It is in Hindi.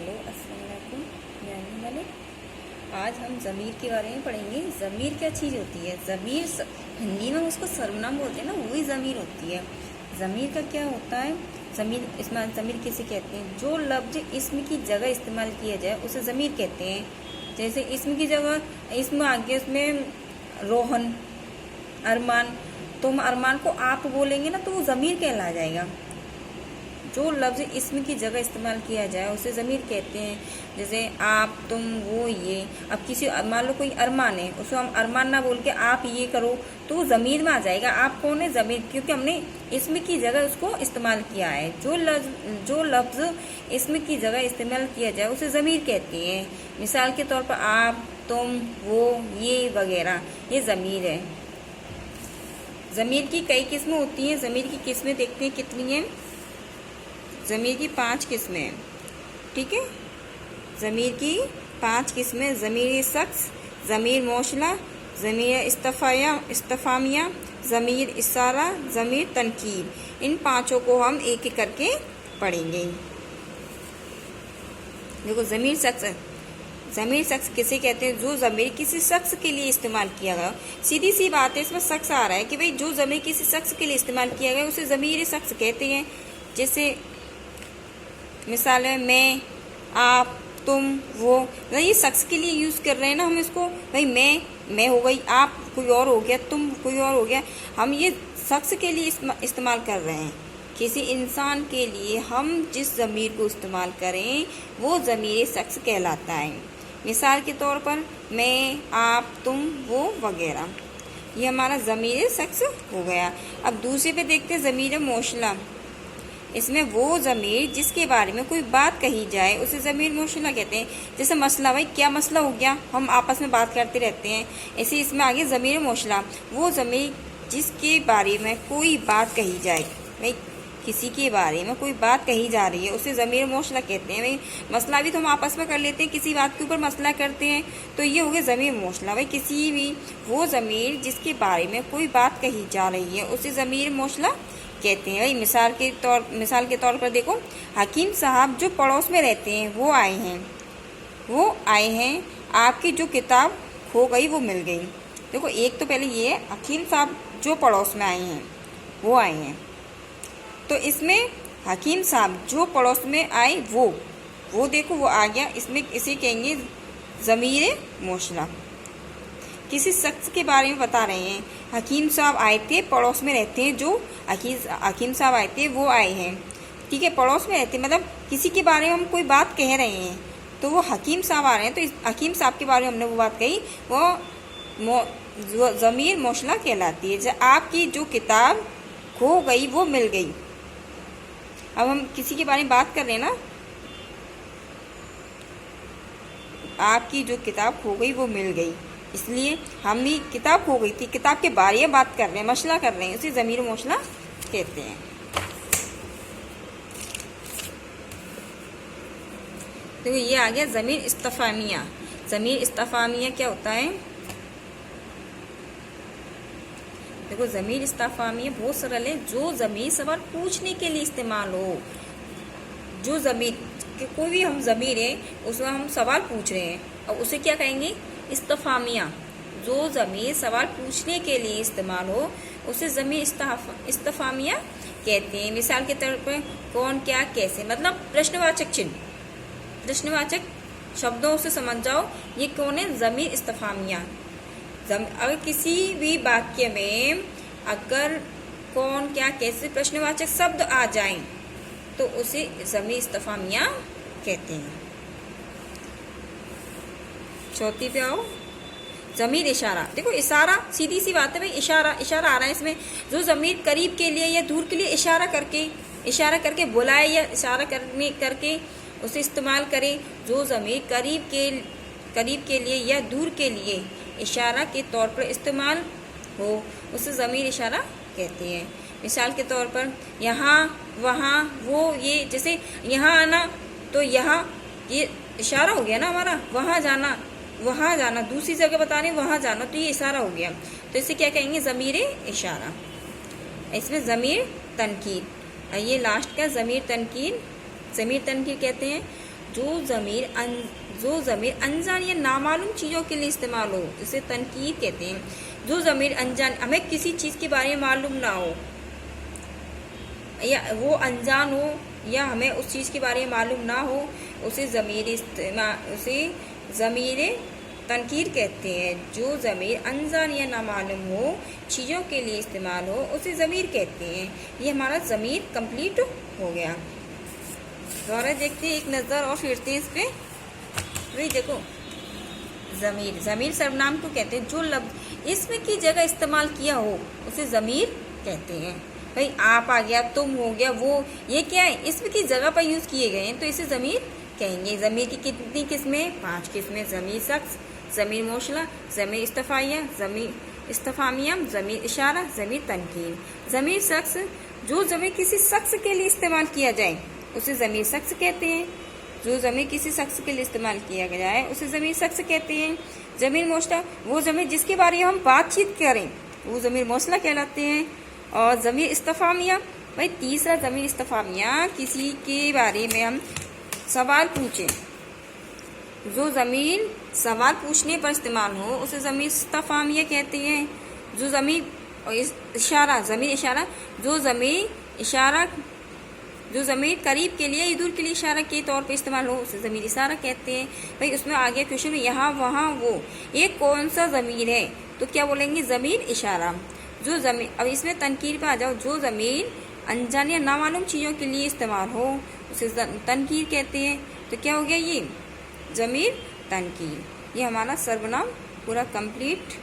हेलो अस्सलाम वालेकुम। मैं हूं मलिक। आज हम ज़मीर के बारे में पढ़ेंगे। ज़मीर क्या चीज़ होती है? ज़मीर हिंदी में उसको सर्वनाम बोलते हैं ना, वही ज़मीर होती है। ज़मीर का क्या होता है? ज़मीर किसे कहते हैं? जो लफ्ज़ इसम की जगह इस्तेमाल किया जाए उसे ज़मीर कहते हैं। जैसे इसम की जगह इसम आगे उसमें रोहन, अरमान, तुम अरमान को आप बोलेंगे ना तो वो ज़मीर कहला जाएगा। जो लफ्ज़ इसम की जगह इस्तेमाल किया जाए उसे ज़मीर कहते हैं। जैसे आप, तुम, वो, ये। अब किसी मान लो कोई अरमान है, उसको हम अरमान ना बोल के आप ये करो तो वो ज़मीर में आ जाएगा। आप कौन है? ज़मीर, क्योंकि हमने इसम की जगह उसको इस्तेमाल किया है। जो लफ्ज़ इसम की जगह इस्तेमाल किया जाए उसे ज़मीर कहते हैं। मिसाल के तौर पर आप, तुम, वो, ये वगैरह, ये ज़मीर है। ज़मीर की कई किस्में होती हैं। ज़मीर की किस्में देखते हैं कितनी हैं। ज़मीर की 5 किस्में हैं, ठीक है। ज़मीर की 5 किस्में: ज़मीर शख्स, ज़मीर मौसला, ज़मीर इस्तफामिया, ज़मीर इशारा, ज़मीर तनकीर। इन 5 को हम एक एक करके पढ़ेंगे। देखो, ज़मीर शख्स किसे कहते हैं? जो ज़मीर किसी शख्स के लिए इस्तेमाल किया गया। सीधी सी बात है, इसमें शख्स आ रहा है कि भाई जो ज़मीर किसी शख्स के लिए इस्तेमाल किया गया उसे ज़मीर शख्स कहते हैं। जैसे मिसाल है मैं, आप, तुम, वो। ये शख्स के लिए यूज़ कर रहे हैं ना हम इसको। भाई मैं हो गई, आप कोई और हो गया, तुम कोई और हो गया। हम ये शख्स के लिए इस्तेमाल कर रहे हैं। किसी इंसान के लिए हम जिस ज़मीर को इस्तेमाल करें वो ज़मीर शख्स कहलाता है। मिसाल के तौर पर मैं, आप, तुम, वो वगैरह, ये हमारा ज़मीर शख्स हो गया। अब दूसरे पे देखते हैं ज़मीर मौसला। इसमें वो ज़मीर जिसके बारे में कोई बात कही जाए उसे ज़मीर मौसला कहते हैं। जैसे मसला, भाई क्या मसला हो गया, हम आपस में बात करते रहते हैं। ऐसे इसमें आगे ज़मीर मौसला, वो ज़मीर जिसके बारे में कोई बात कही जाए। भाई किसी के बारे में कोई बात कही जा रही है उसे ज़मीर मौसला कहते हैं। भाई मसला भी तो हम आपस में कर लेते हैं, किसी बात के ऊपर मसला करते हैं तो ये हो गया ज़मीर मौसला। भाई किसी भी वो ज़मीर जिसके बारे में कोई बात कही जा रही है उसे ज़मीर मौसला कहते हैं। भाई मिसाल के तौर पर देखो, हकीम साहब जो पड़ोस में रहते हैं वो आए हैं, आपकी जो किताब खो गई वो मिल गई। देखो, एक तो पहले ये है, हकीम साहब जो पड़ोस में आए हैं वो आए हैं, तो इसमें हकीम साहब जो पड़ोस में आए वो देखो वो आ गया। इसमें इसे कहेंगे ज़मीर मौसला। किसी शख्स के बारे में बता रहे हैं, हकीम साहब आए थे, पड़ोस में रहते हैं, जो हकीम साहब आए थे वो आए हैं, ठीक है। पड़ोस में रहते मतलब किसी के बारे में हम कोई बात कह रहे हैं तो वो हकीम साहब आ रहे हैं, तो इस हकीम साहब के बारे में हमने वो बात कही, वो ज़मीर मौसला कहलाती है। जब आपकी जो किताब खो गई वो मिल गई। अब हम किसी के बारे में बात कर रहे हैं ना, आपकी जो किताब खो गई वो मिल गई, इसलिए हमने किताब खो गई थी, किताब के बारे में बात कर रहे हैं, मसला कर रहे हैं, उसे ज़मीर मौसला कहते हैं। देखो, ये आ गया ज़मीर इस्तफामिया। ज़मीर इस्तफामिया क्या होता है? देखो, ज़मीर इस्तफामिया बहुत सरल है। जो ज़मीर सवाल पूछने के लिए इस्तेमाल हो, जो ज़मीर कोई भी हम ज़मीर है उसमें हम सवाल पूछ रहे हैं और उसे क्या कहेंगे? इस्तफामिया। जो ज़मीर सवाल पूछने के लिए इस्तेमाल हो उसे ज़मीर इस्तफामिया कहते हैं। मिसाल के तौर पर कौन, क्या, कैसे, मतलब प्रश्नवाचक चिन्ह, प्रश्नवाचक शब्दों से समझ जाओ ये कौन है? ज़मीर इस्तफामिया। अगर किसी भी वाक्य में अगर कौन, क्या, कैसे प्रश्नवाचक शब्द आ जाएं तो उसे ज़मीर इस्तफामिया कहते हैं। चौथी पे आओ, ज़मीर इशारा। देखो, इशारा सीधी सी बात है भाई, इशारा आ रहा है इसमें। जो ज़मीर करीब के लिए या दूर के लिए इशारा करके बुलाए या इशारा करके उसे इस्तेमाल करे। जो ज़मीर करीब के लिए या दूर के लिए इशारा के तौर पर इस्तेमाल हो उसे ज़मीर इशारा कहते हैं। मिसाल के तौर पर यहाँ, वहाँ, वो, ये। जैसे यहाँ आना तो यहाँ ये इशारा हो गया ना हमारा, वहाँ जाना, दूसरी जगह बता रहे हैं वहाँ जाना, तो ये इशारा हो गया, तो इसे क्या कहेंगे? ज़मीर इशारा। इसमें ज़मीर तनकीर, ये लास्ट का ज़मीर तनकीर कहते हैं। जो ज़मीर अनजान या नामालूम चीज़ों के लिए इस्तेमाल हो, जिसे तनकीर कहते हैं। जो ज़मीर अनजान, हमें किसी चीज़ के बारे में मालूम ना हो या वो अनजान हो या हमें उस चीज़ के बारे में मालूम ना हो, उसे ज़मीर तनकीर कहते हैं। जो ज़मीर अनजान या नामालूम हो चीज़ों के लिए इस्तेमाल हो, उसे ज़मीर कहते हैं। ये हमारा ज़मीर कंप्लीट हो गया। दोबारा देखते हैं, एक नज़र और फिरते हैं इस पे। वही देखो, ज़मीर सर्वनाम को कहते हैं। जो लफ्ज़ इसम की जगह इस्तेमाल किया हो उसे ज़मीर कहते हैं। भाई आप आ गया, तुम हो गया, वो, ये क्या है, इसम की जगह पर यूज़ किए गए हैं तो इसे ज़मीर कहेंगे। ज़मीर की कितनी किस्में? 5 किस्में। ज़मीर शख्स, ज़मीर मौसला, ज़मीर इस्तफ़ाइया, ज़मीर इस्तफ़ामिया, ज़मीर इशारा, ज़मीर तनकीर। ज़मीर शख्स, जो ज़मीर किसी शख्स के लिए इस्तेमाल किया जाए उसे ज़मीर शख्स कहते हैं। जो ज़मीर किसी शख्स के लिए इस्तेमाल किया जाए उसे ज़मीर शख्स कहते हैं। ज़मीर मौसला, वो ज़मीर जिसके बारे में हम बातचीत करें वो ज़मीर मौसला कहलाते हैं। और ज़मीर इस्तफ़ामिया, भाई तीसरा ज़मीर इस्तफ़ामिया, किसी के बारे में हम सवाल पूछें, जो ज़मीर सवाल पूछने पर इस्तेमाल हो उसे ज़मीर इस्तफ़ामिया कहते हैं। जो ज़मीर इशारा, ज़मीर इशारा, जो ज़मीर करीब के लिए, दूर के लिए इशारा के तौर पे इस्तेमाल हो उसे ज़मीर इशारा कहते हैं। भाई उसमें आ गया क्वेश्चन, यहाँ वहाँ वो, ये कौन सा ज़मीर है, तो क्या बोलेंगे? ज़मीर इशारा। जो ज़मीर, अब इसमें तनकीर पे आ जाओ, जो ज़मीर अनजान या नामालूम चीज़ों के लिए इस्तेमाल हो उसे तनकीर कहते हैं। तो क्या हो गया? ये ज़मीर तनकीर। ये हमारा सर्वनाम पूरा कंप्लीट